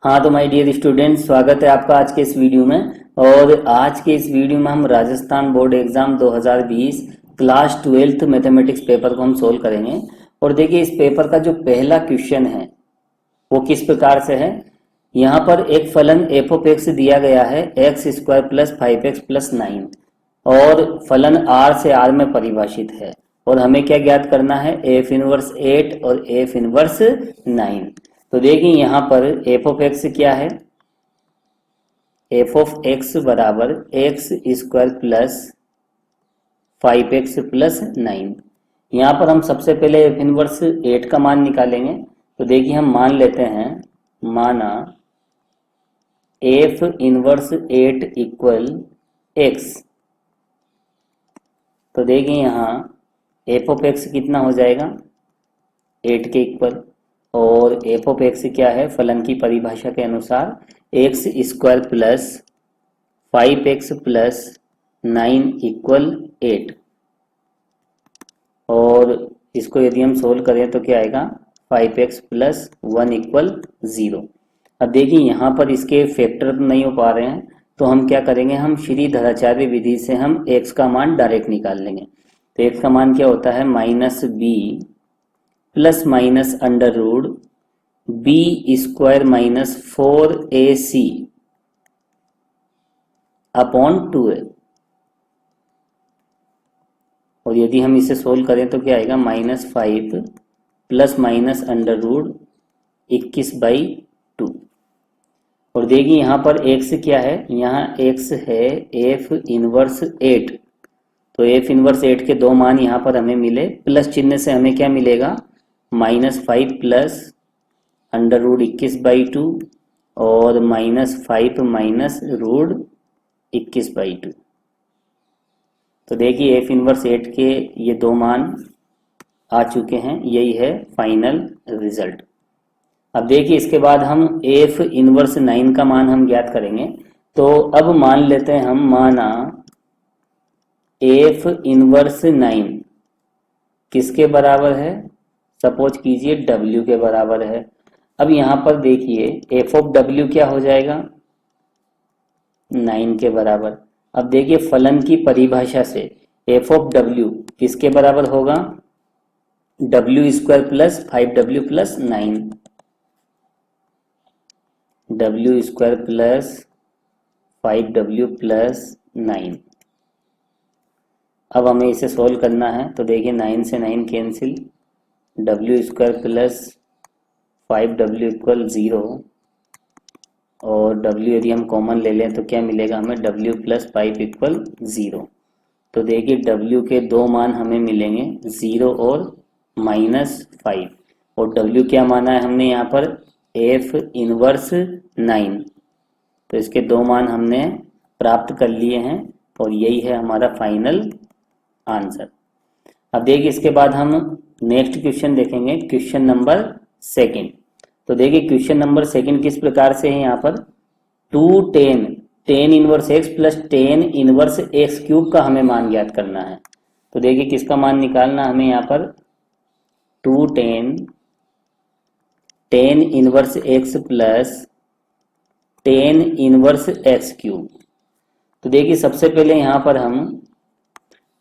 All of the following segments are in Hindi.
हाँ तो माय डियर स्टूडेंट, स्वागत है आपका आज के इस वीडियो में। और आज के इस वीडियो में हम Rajasthan board exam 2020 class 12th mathematics paper को हम सोल्व करेंगे। और देखिए, इस पेपर का जो पहला क्वेश्चन है वो किस प्रकार से है। यहाँ पर एक फलन एफ ऑफ एक्स दिया गया है, x square plus 5x plus 9, और फलन आर से आर में परिभाषित है। और हमें क्या ज्ञात करना है, एफ इनवर्स 8 और एफ इनवर्स 9। तो देखिए यहाँ पर एफ ऑफ एक्स क्या है, एफ ऑफ एक्स बराबर x square plus 5x plus 9। यहाँ पर हम सबसे पहले एफ इनवर्स 8 का मान निकालेंगे। तो देखिए हम मान लेते हैं, माना एफ इनवर्स 8 इक्वल एक्स। तो देखिए यहाँ एफ ऑफ एक्स कितना हो जाएगा, 8 के इक्वल। और एफ ऑफ एक्स क्या है, फलन की परिभाषा के अनुसार x square plus 5x plus 9 equal 8। और इसको यदि हम सोल्व करें तो क्या आएगा, 5x प्लस 1 इक्वल 0। अब देखिए यहाँ पर इसके फैक्टर नहीं हो पा रहे हैं, तो हम क्या करेंगे, हम श्रीधराचार्य विधि से हम x का मान डायरेक्ट निकाल लेंगे। तो x का मान क्या होता है, minus B plus minus under root B square minus 4ac upon 2a। और यदि हम इसे सोल्व करें तो क्या आएगा, -5 प्लस माइनस अंडर रूट 21/2। और देखिए यहाँ पर x क्या है, यहाँ x है एफ इनवर्स 8। तो एफ इनवर्स 8 के दो मान यहाँ पर हमें मिले, प्लस चिन्ह से हमें क्या मिलेगा, -5 प्लस अंडर रूट 21/2 और -5 माइनस रूट 21/2। तो देखिए एफ इनवर्स 8 के ये दो मान आ चुके हैं, यही है फाइनल रिजल्ट। अब देखिए इसके बाद हम एफ इनवर्स 9 का मान हम ज्ञात करेंगे। तो अब मान लेते हैं हम, माना एफ इनवर्स 9 किसके बराबर है, सपोज कीजिए W के बराबर है। अब यहाँ पर देखिए एफ ऑफ W क्या हो जाएगा, 9 के बराबर। अब देखिए फलन की परिभाषा से एफ ऑफ W किसके बराबर होगा, W square plus 5W plus 9, W square plus 5W plus 9। अब हमें इसे सोल्व करना है। तो देखिए 9 से 9 cancel, W square plus 5W equal 0, और W यदि हम कॉमन ले लें तो क्या मिलेगा हमें, W प्लस 5 इक्वल 0। तो देखिए W के दो मान हमें मिलेंगे, 0 और -5। और W क्या माना है हमने यहाँ पर, एफ इनवर्स 9। तो इसके दो मान हमने प्राप्त कर लिए हैं, और यही है हमारा फाइनल आंसर। अब देखिए इसके बाद हम नेक्स्ट क्वेश्चन देखेंगे, क्वेश्चन नंबर 2। तो देखिए क्वेश्चन नंबर 2 किस प्रकार से है, यहाँ पर 2tan inverse X plus tan inverse X cube का हमें मान ज्ञात करना है। तो देखिए किसका मान निकालना हमें यहाँ पर, 2tan inverse X plus tan inverse X cube. तो देखिए सबसे पहले यहाँ पर हम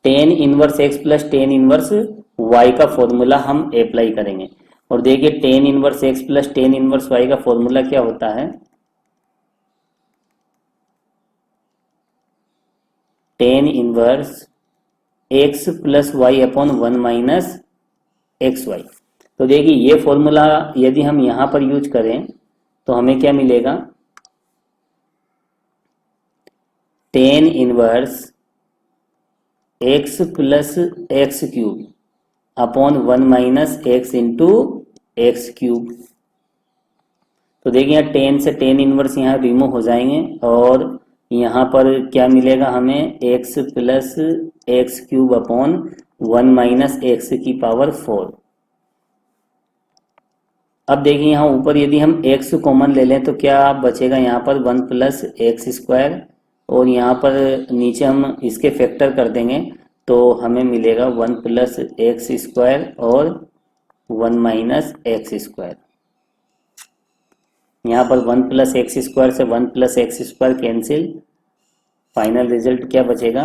tan inverse X plus tan inverse Y का फॉर्मूला हम अप्लाई करेंगे। और देखिए tan inverse X plus tan inverse Y का फॉर्मूला क्या होता है, tan inverse X plus Y upon 1 minus X Y. तो देखिए ये फॉर्मूला यदि हम यहाँ पर यूज करें तो हमें क्या मिलेगा, tan inverse X plus x cube upon 1 minus x into x cube. तो देखिए यहाँ tan से tan इनवर्स यहाँ रिमूव हो जाएंगे, और यहाँ पर क्या मिलेगा हमें, x plus x cube upon 1 minus x की पावर 4। अब देखिए यहाँ ऊपर यदि हम x कॉमन ले लें तो क्या बचेगा, यहाँ पर 1 प्लस एक्स स्क्वायर, और यहाँ पर नीचे हम इसके फैक्टर कर देंगे तो हमें मिलेगा 1 प्लस एक्स स्क्वायर और 1 माइनस एक्स स्क्वायर। यहाँ पर 1 प्लस एक्स स्क्वायर से 1 plus x square cancel, final result क्या बचेगा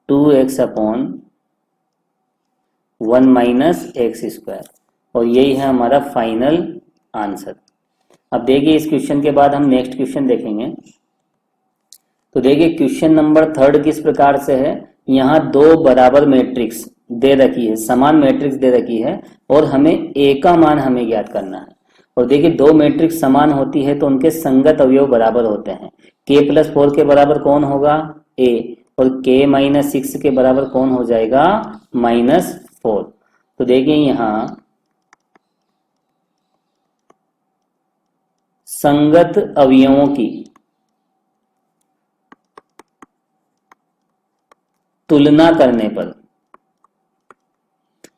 2x upon 1 minus x square, और यही है हमारा फाइनल आंसर। अब देखिए इस क्वेश्चन के बाद हम नेक्स्ट क्वेश्चन देखेंगे। तो देखिए क्वेश्चन नंबर 3 किस प्रकार से है, यहाँ दो बराबर मैट्रिक्स दे रखी है, समान मैट्रिक्स दे रखी है और हमें ए का मान हमें ज्ञात करना है। और देखिए दो मैट्रिक्स समान होती है तो उनके संगत अवयव बराबर होते हैं। k प्लस 4 के बराबर कौन होगा a, और k माइनस 6 के बराबर कौन हो जाएगा -4। तो देखिए यहाँ संगत अवयवों की तुलना करने पर,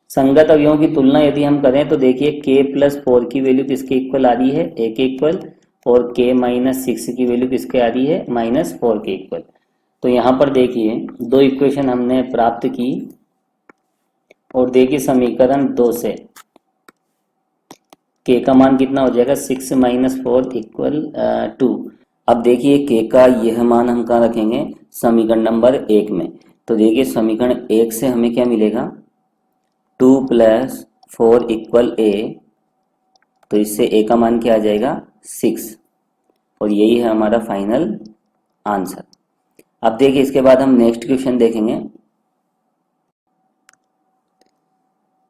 संगत अवयवों की तुलना यदि हम करें तो देखिए k प्लस 4 की वैल्यू किसके इक्वल आ रही है a के इक्वल, और k माइनस 6 की वैल्यू किसके आ रही है -4 के इक्वल। तो यहाँ पर देखिए दो इक्वेशन हमने प्राप्त की, और देखिए समीकरण 2 से k का मान कितना हो जाएगा 6 माइनस 4 इक्वल 2। अब देखिए k का यह मान हम कहाँ रखेंगे समीकरण नंबर 1 में। तो देखिए समीकरण 1 से हमें क्या मिलेगा 2 प्लस 4 इक्वल a, तो इससे a का मान क्या आ जाएगा 6, और यही है हमारा फाइनल आंसर। अब देखिए इसके बाद हम नेक्स्ट क्वेश्चन देखेंगे।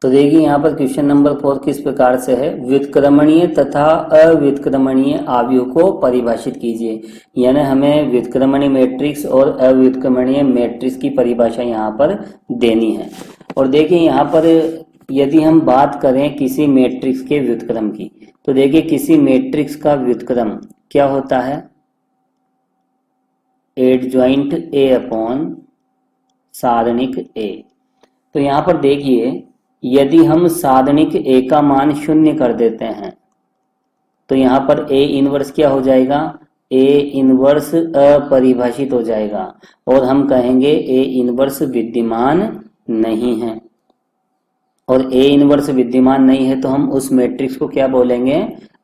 तो देखिए यहाँ पर क्वेश्चन नंबर 4 किस प्रकार से है, व्युत्क्रमणीय तथा अव्युत्क्रमणीय आव्यूह को परिभाषित कीजिए। यानी हमें व्युत्क्रमणीय मैट्रिक्स और अव्युत्क्रमणीय मैट्रिक्स की परिभाषा यहाँ पर देनी है। और देखिए यहाँ पर यदि हम बात करें किसी मैट्रिक्स के व्युत्क्रम की, तो देखिए किसी मैट्रिक्स का व्युत्क्रम क्या होता है एडजॉइंट ए अपॉन सारणिक ए। तो यहाँ पर देखिए यदि हम सारणिक ए का मान 0 कर देते हैं तो यहाँ पर ए इनवर्स क्या हो जाएगा, ए इनवर्स अपरिभाषित हो जाएगा, और हम कहेंगे ए इनवर्स विद्यमान नहीं है। और ए इनवर्स विद्यमान नहीं है तो हम उस मैट्रिक्स को क्या बोलेंगे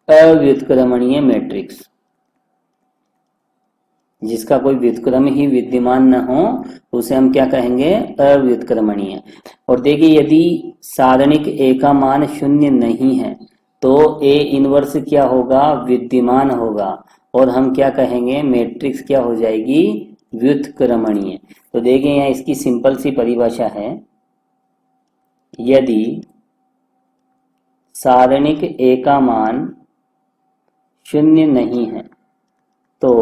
अव्युत्क्रमणीय मैट्रिक्स। जिसका कोई व्युत्क्रम ही विद्यमान न हो उसे हम क्या कहेंगे अव्युत्क्रमणीय। और देखिए यदि सारणिक ए का मान 0 नहीं है तो ए इनवर्स क्या होगा विद्यमान होगा, और हम क्या कहेंगे मैट्रिक्स क्या हो जाएगी व्युत्क्रमणीय। तो देखिए यहाँ इसकी सिंपल सी परिभाषा है, यदि सारणिक ए का मान 0 नहीं है तो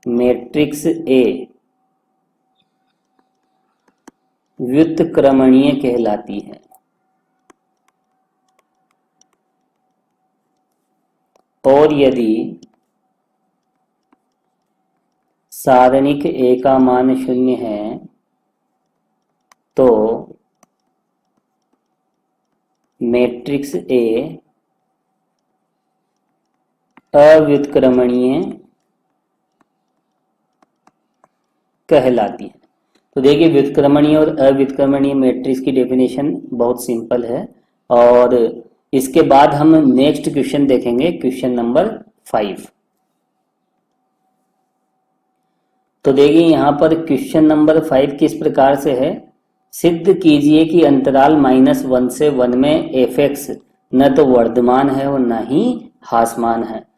मैट्रिक्स ए व्युत्क्रमणीय कहलाती है। और यदि सारणिक ए का मान 0 है तो मैट्रिक्स ए अव्युत्क्रमणीय कहलाती है। तो देखिए व्युत्क्रमणीय और अव्युत्क्रमणीय मैट्रिक्स की डेफिनेशन बहुत सिंपल है। और इसके बाद हम नेक्स्ट क्वेश्चन देखेंगे, क्वेश्चन नंबर 5। तो देखिए यहाँ पर क्वेश्चन नंबर 5 किस प्रकार से है, सिद्ध कीजिए कि अंतराल -1 से 1 में f(x) न तो वर्धमान है और न ही ह्रासमान है।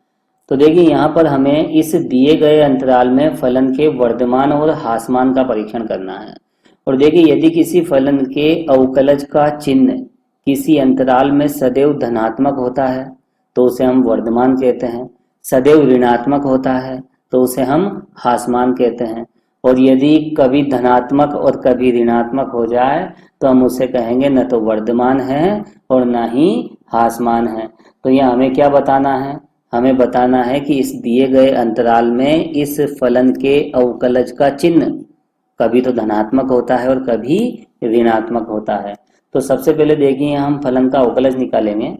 तो देखिए यहाँ पर हमें इस दिए गए अंतराल में फलन के वर्धमान और ह्रासमान का परीक्षण करना है। और देखिए यदि किसी फलन के अवकलज का चिन्ह किसी अंतराल में सदैव धनात्मक होता है तो उसे हम वर्धमान कहते हैं, सदैव ऋणात्मक होता है तो उसे हम ह्रासमान कहते हैं, और यदि कभी धनात्मक और कभी ऋणात्मक हो जाए तो हम उसे कहेंगे न तो वर्धमान है और न ही ह्रासमान है। तो यह हमें क्या बताना है, हमें बताना है कि इस दिए गए अंतराल में इस फलन के अवकलज का चिन्ह कभी तो धनात्मक होता है और कभी ऋणात्मक होता है। तो सबसे पहले देखिए हम फलन का अवकलज निकालेंगे।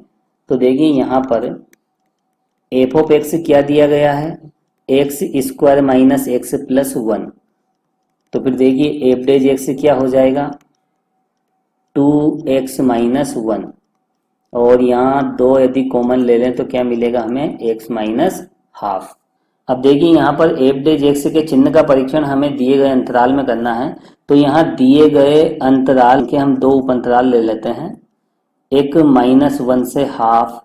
तो देखिए यहाँ पर f(x) क्या दिया गया है x² माइनस x प्लस 1। तो फिर देखिए f(x) क्या हो जाएगा 2x माइनस 1। और यहाँ 2 यदि कॉमन ले लें तो क्या मिलेगा हमें, x माइनस हाफ। अब देखिए यहाँ पर एफ डेज एक्स के चिन्ह का परीक्षण हमें दिए गए अंतराल में करना है। तो यहाँ दिए गए अंतराल के हम 2 उप अंतराल ले लेते हैं, एक -1 से हाफ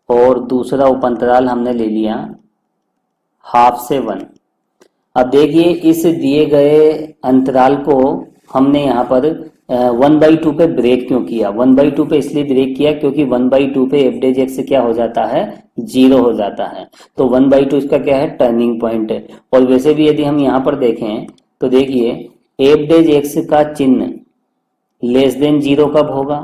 और दूसरा उप अंतराल हमने ले लिया हाफ से 1। अब देखिए इस दिए गए अंतराल को हमने यहाँ पर 1/2 पे ब्रेक क्यों किया। 1/2 पे इसलिए ब्रेक किया क्योंकि 1/2 पे एफ डेज एक्स क्या हो जाता है, 0 हो जाता है। तो 1/2 इसका क्या है, टर्निंग पॉइंट है। और वैसे भी यदि हम यहाँ पर देखें तो देखिए एफ डेज एक्स का चिन्ह लेस देन 0 कब होगा,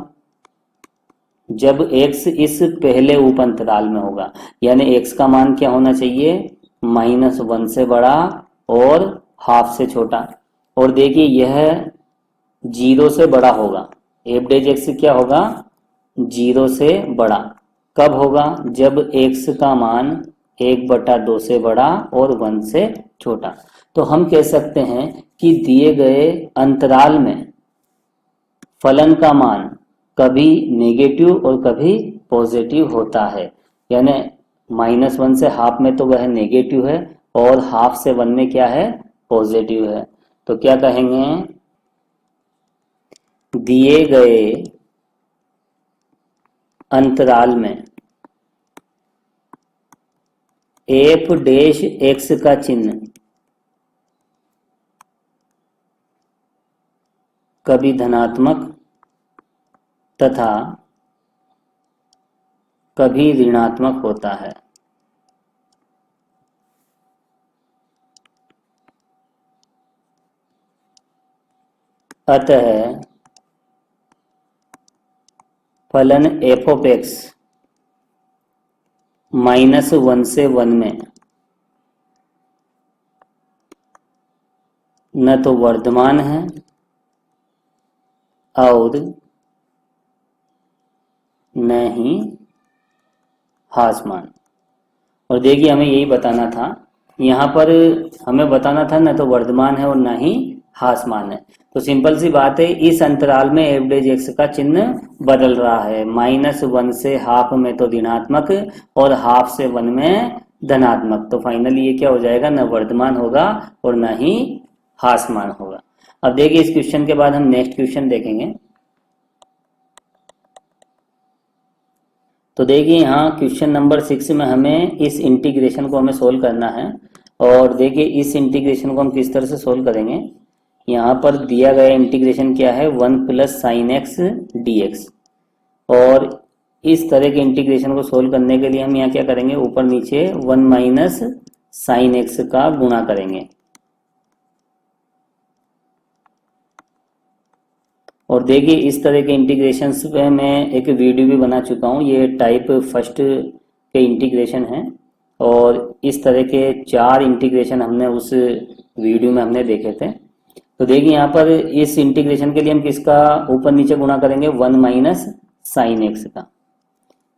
जब x इस पहले उप अंतराल में होगा, यानी x का मान क्या होना चाहिए, -1 से बड़ा और हाफ से छोटा। और देखिए यह 0 से बड़ा होगा, एफ डेज एक्स क्या होगा, 0 से बड़ा। कब होगा, जब x का मान 1/2 से बड़ा और 1 से छोटा। तो हम कह सकते हैं कि दिए गए अंतराल में फलन का मान कभी नेगेटिव और कभी पॉजिटिव होता है। यानी -1 से हाफ में तो वह नेगेटिव है और हाफ से 1 में क्या है, पॉजिटिव है। तो क्या कहेंगे, दिए गए अंतराल में एफ डैश एक्स का चिन्ह कभी धनात्मक तथा कभी ऋणात्मक होता है। अतः फलन एफ ऑफ एक्स -1 से 1 में न तो वर्धमान है और न ही हासमान। और देखिए हमें यही बताना था, यहाँ पर हमें बताना था न तो वर्धमान है और न ही हासमान है। तो सिंपल सी बात है, इस अंतराल में एफ डेज एक्स का चिन्ह बदल रहा है, -1 से हाफ में तो ऋणात्मक और हाफ से 1 में धनात्मक। तो फाइनली ये क्या हो जाएगा, न वर्धमान होगा और न ही हासमान होगा। अब देखिए इस क्वेश्चन के बाद हम नेक्स्ट क्वेश्चन देखेंगे। तो देखिए यहाँ क्वेश्चन नंबर 6 में हमें इस इंटीग्रेशन को हमें सोल्व करना है। और देखिए इस इंटीग्रेशन को हम किस तरह से सोल्व करेंगे, यहाँ पर दिया गया इंटीग्रेशन क्या है, 1 + sin x dx। और इस तरह के इंटीग्रेशन को सोल्व करने के लिए हम यहाँ क्या करेंगे, ऊपर नीचे 1 - sin x का गुणा करेंगे। और देखिए इस तरह के इंटीग्रेशंस पे मैं एक वीडियो भी बना चुका हूँ, ये टाइप फर्स्ट के इंटीग्रेशन है। और इस तरह के 4 इंटीग्रेशन हमने उस वीडियो में हमने देखे थे। तो देखिए यहाँ पर इस इंटीग्रेशन के लिए हम किसका ऊपर नीचे गुणा करेंगे, 1 - sin x का।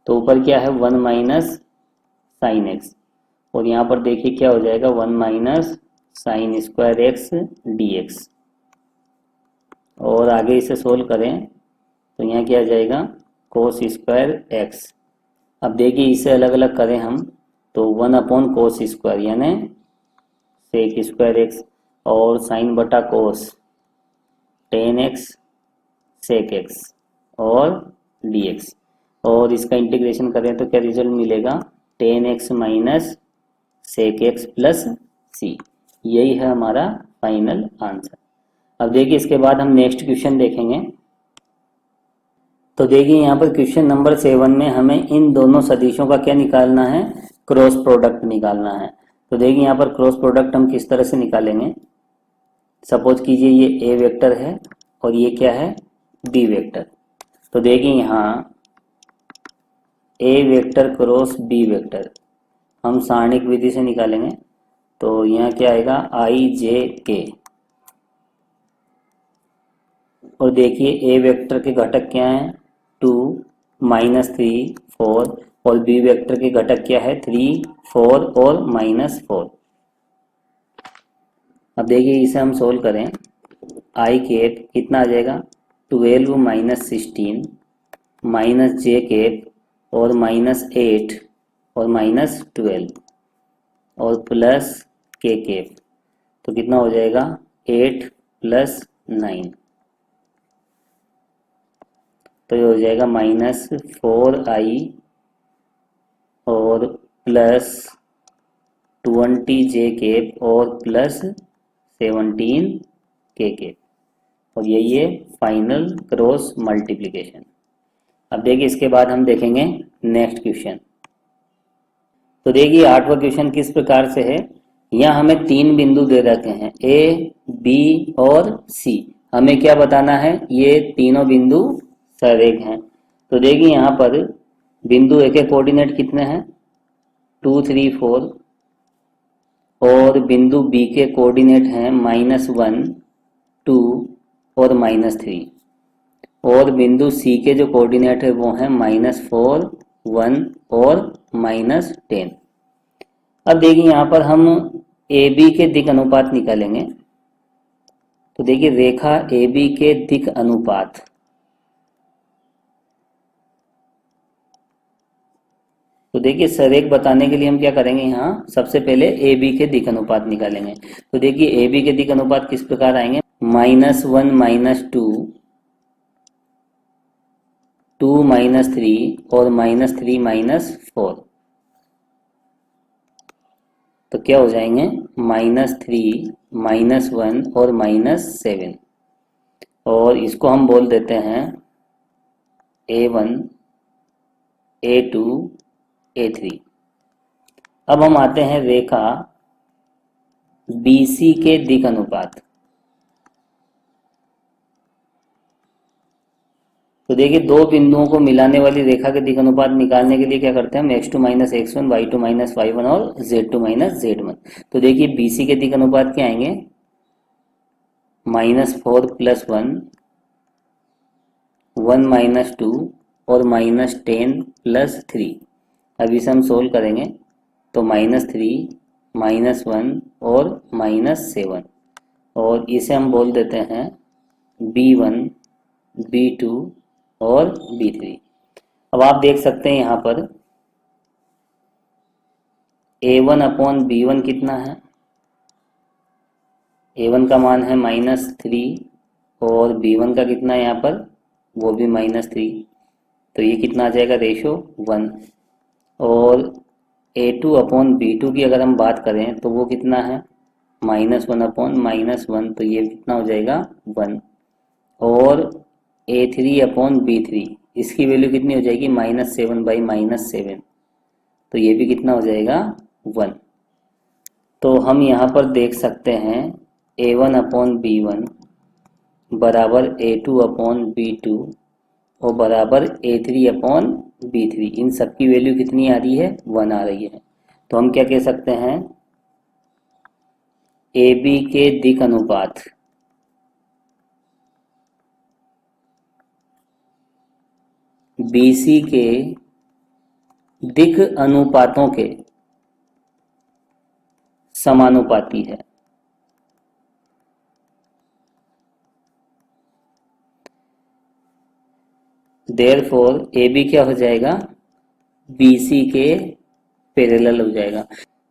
तो ऊपर क्या है, 1 - sin x। और यहाँ पर देखिए क्या हो जाएगा, 1 - sin² x dx। और आगे इसे सोल्व करें तो यहाँ क्या आ जाएगा, cos² x। अब देखिए इसे अलग अलग करें हम तो 1/cos², यानी sec² x और sin/cos tan x sec x और dx। और इसका इंटीग्रेशन करें तो क्या रिजल्ट मिलेगा, tan x - sec x + c। यही है हमारा फाइनल आंसर। अब देखिए इसके बाद हम नेक्स्ट क्वेश्चन देखेंगे। तो देखिए यहाँ पर क्वेश्चन नंबर 7 में हमें इन दोनों सदिशों का क्या निकालना है, क्रॉस प्रोडक्ट निकालना है। तो देखिए यहाँ पर क्रॉस प्रोडक्ट हम किस तरह से निकालेंगे, सपोज कीजिए ये ए वेक्टर है और ये क्या है, बी वेक्टर। तो देखिए यहाँ ए वेक्टर क्रॉस बी वेक्टर हम सारणिक विधि से निकालेंगे। तो यहाँ क्या आएगा, IJK। और देखिए ए वेक्टर के घटक क्या हैं, 2 -3 4 और बी वेक्टर के घटक क्या है, 3 4 और -4। अब देखिए इसे हम सोल्व करें, i कैप कितना आ जाएगा, 12 - 16 -j और -8 और -12 और प्लस k। तो कितना हो जाएगा 8 + 9, तो ये हो जाएगा -4i और प्लस 20j और प्लस 17k। और यही है फाइनल क्रॉस मल्टीप्लिकेशन। अब देखिए इसके बाद हम देखेंगे नेक्स्ट क्वेश्चन। तो देखिए 8वां क्वेश्चन किस प्रकार से है। यहाँ हमें 3 बिंदु दे रखे हैं ए, बी और सी। हमें क्या बताना है, ये तीनों बिंदु सरेख हैं। तो देखिए यहाँ पर बिंदु ए के कोऑर्डिनेट कितने हैं 2, 3, 4 और बिंदु बी के कोऑर्डिनेट हैं -1, 2 और -3 और बिंदु सी के जो कोऑर्डिनेट है वो हैं -4, 1 और -10। अब देखिए यहाँ पर हम ए बी के दिक् अनुपात निकालेंगे। तो देखिए रेखा ए बी के दिक् अनुपात, तो देखिए सरेख बताने के लिए हम क्या करेंगे, यहाँ सबसे पहले ए बी के दिक् अनुपात निकालेंगे। तो देखिए ए बी के दिक् अनुपात किस प्रकार आएंगे, -1 -2, 2 -3 और -3 -4। तो क्या हो जाएंगे -3 -1 और -7 और इसको हम बोल देते हैं A1 A2 A3। अब हम आते हैं रेखा BC के दिक् अनुपात। तो देखिए दो बिंदुओं को मिलाने वाली रेखा के दिक् अनुपात निकालने के लिए क्या करते हैं हम x2 - x1 y2 - y1 और z2 - z1। तो देखिए BC के दिक् अनुपात क्या आएंगे -4 + 1, 1 - 2 और -10 + 3। अब इसे हम सोल्व करेंगे तो -3 -1 और -7 और इसे हम बोल देते हैं B1 B2 और B3। अब आप देख सकते हैं यहाँ पर A1/B1 कितना है, A1 का मान है -3 और B1 का कितना है यहाँ पर, वो भी -3। तो ये कितना आ जाएगा रेशो 1। और A2/B2 की अगर हम बात करें तो वो कितना है -1/-1, तो ये कितना हो जाएगा 1। और A3/B3 इसकी वैल्यू कितनी हो जाएगी -7/-7, तो ये भी कितना हो जाएगा 1। तो हम यहाँ पर देख सकते हैं A1/B1 बराबर A2/B2 और बराबर A3/B3। इन सब की वैल्यू कितनी आ रही है 1 आ रही है। तो हम क्या कह सकते हैं AB के दिक् अनुपात BC के दिक् अनुपातों के समानुपाती है। देयरफॉर AB क्या हो जाएगा BC के पैरेलल हो जाएगा।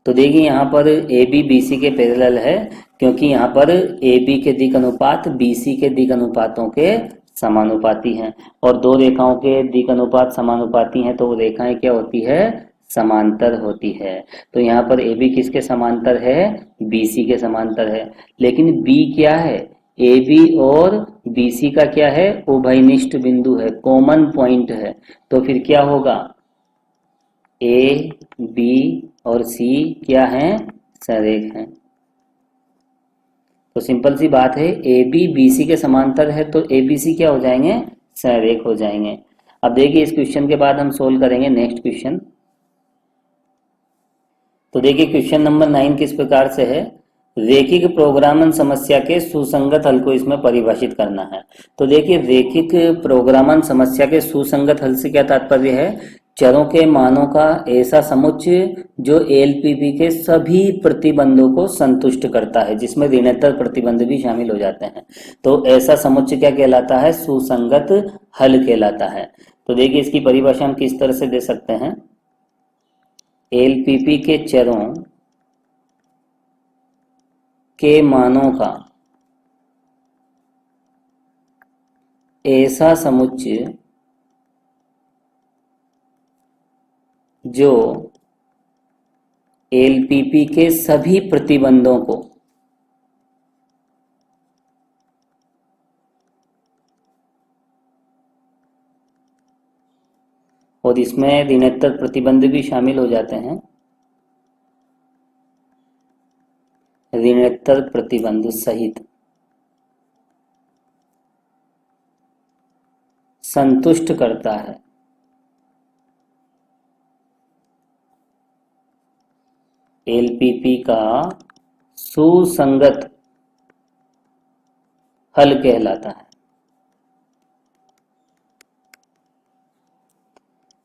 तो देखिए यहाँ पर AB BC के पैरेलल है क्योंकि यहाँ पर AB के दिक् अनुपात BC के दिक् अनुपातों के समानुपाती हैं और दो रेखाओं के दिक् अनुपात समानुपाती हैं तो वो रेखाएं क्या होती है समांतर होती है। तो यहाँ पर AB किसके समांतर है BC के समांतर है। लेकिन B क्या है AB और BC का क्या है उभयनिष्ठ बिंदु है, कॉमन पॉइंट है। तो फिर क्या होगा A B और C क्या हैं सरेख हैं। तो सिंपल सी बात है AB BC के समांतर है तो ABC क्या हो जाएंगे सरेख हो जाएंगे। अब देखिए इस क्वेश्चन के बाद हम सोल्व करेंगे नेक्स्ट क्वेश्चन। तो देखिए क्वेश्चन नंबर 9 किस प्रकार से है, रेखिक प्रोग्रामन समस्या के सुसंगत हल को इसमें परिभाषित करना है। तो देखिए रेखिक प्रोग्रामन समस्या के सुसंगत हल से क्या तात्पर्य है, चरों के मानों का ऐसा समुच्चय जो एलपीबी के सभी प्रतिबंधों को संतुष्ट करता है, जिसमें ऋणात्मक प्रतिबंध भी शामिल हो जाते हैं। तो ऐसा समुच्चय क्या कहलाता है सुसंगत हल कहलाता है। तो देखिए इसकी परिभाषा हम किस तरह से दे सकते हैं, एलपीपी के चरों के मानों का ऐसा समुच्चय जो एलपीपी के सभी प्रतिबंधों को और इसमें ऋणात्मक प्रतिबंध भी शामिल हो जाते हैं, ऋणात्मक प्रतिबंध सहित संतुष्ट करता है। एलपीपी का सुसंगत हल कहलाता है।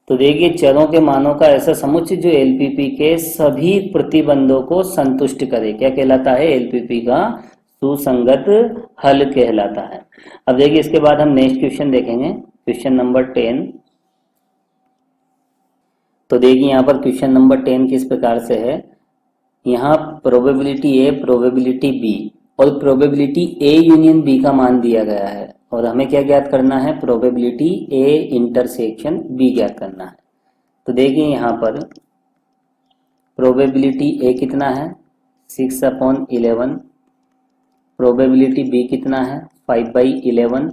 तो देखिए चरों के मानों का ऐसा समुच्चय जो एलपीपी के सभी प्रतिबंधों को संतुष्ट करे, क्या कहलाता है, एलपीपी का सुसंगत हल कहलाता है। अब देखिए इसके बाद हम नेक्स्ट क्वेश्चन देखेंगे, क्वेश्चन नंबर 10। तो देखिए यहाँ पर क्वेश्चन नंबर 10 किस प्रकार से है, यहाँ प्रोबेबिलिटी ए, प्रोबेबिलिटी बी और प्रोबेबिलिटी ए यूनियन बी का मान दिया गया है और हमें क्या ज्ञात करना है, प्रोबेबिलिटी ए इंटरसेक्शन बी ज्ञात करना है। तो देखिए यहाँ पर प्रोबेबिलिटी ए कितना है, 6/11, प्रोबेबिलिटी बी कितना है, 5/11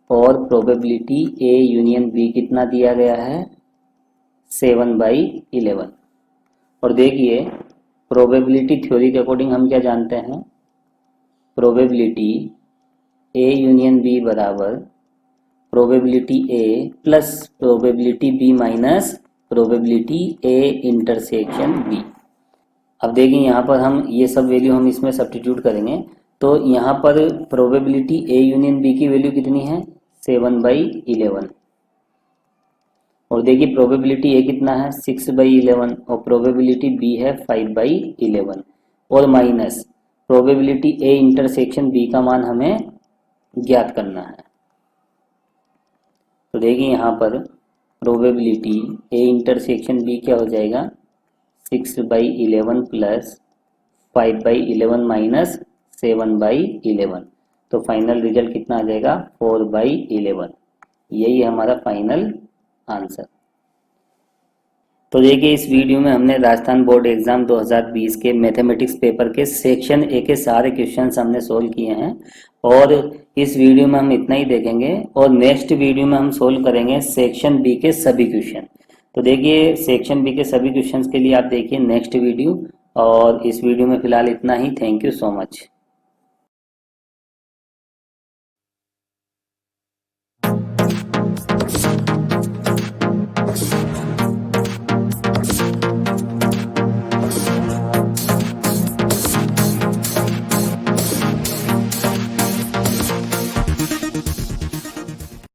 और प्रोबेबिलिटी ए यूनियन बी कितना दिया गया है, 7/11। और देखिए प्रोबेबिलिटी थ्योरी के अकॉर्डिंग हम क्या जानते हैं, प्रोबेबिलिटी ए यूनियन बी बराबर probability A plus probability B minus probability A intersection B. अब देखिए यहाँ पर हम ये सब वैल्यू हम इसमें सब्स्टिट्यूट करेंगे, तो यहाँ पर प्रोबेबिलिटी ए यूनियन बी की वैल्यू कितनी है, 7/11 और देखिए प्रोबेबिलिटी ए कितना है, 6/11 और प्रोबेबिलिटी बी है 5/11 और minus probability A intersection B का मान हमें ज्ञात करना है। तो देखिए यहाँ पर प्रोबेबिलिटी ए इंटरसेक्शन बी क्या हो जाएगा, 6/11 प्लस 5/11 माइनस 7/11, तो फाइनल रिजल्ट कितना आ जाएगा, 4/11। यही है हमारा फाइनल आंसर। तो देखिए इस वीडियो में हमने राजस्थान बोर्ड एग्जाम 2020 के मैथमेटिक्स पेपर के सेक्शन ए के सारे क्वेश्चंस हमने सोल्व किए हैं और इस वीडियो में हम इतना ही देखेंगे और नेक्स्ट वीडियो में हम सोल्व करेंगे सेक्शन बी के सभी क्वेश्चन। तो देखिए सेक्शन बी के सभी क्वेश्चंस के लिए आप देखिए नेक्स्ट वीडियो और इस वीडियो में फिलहाल इतना ही। Thank you so much.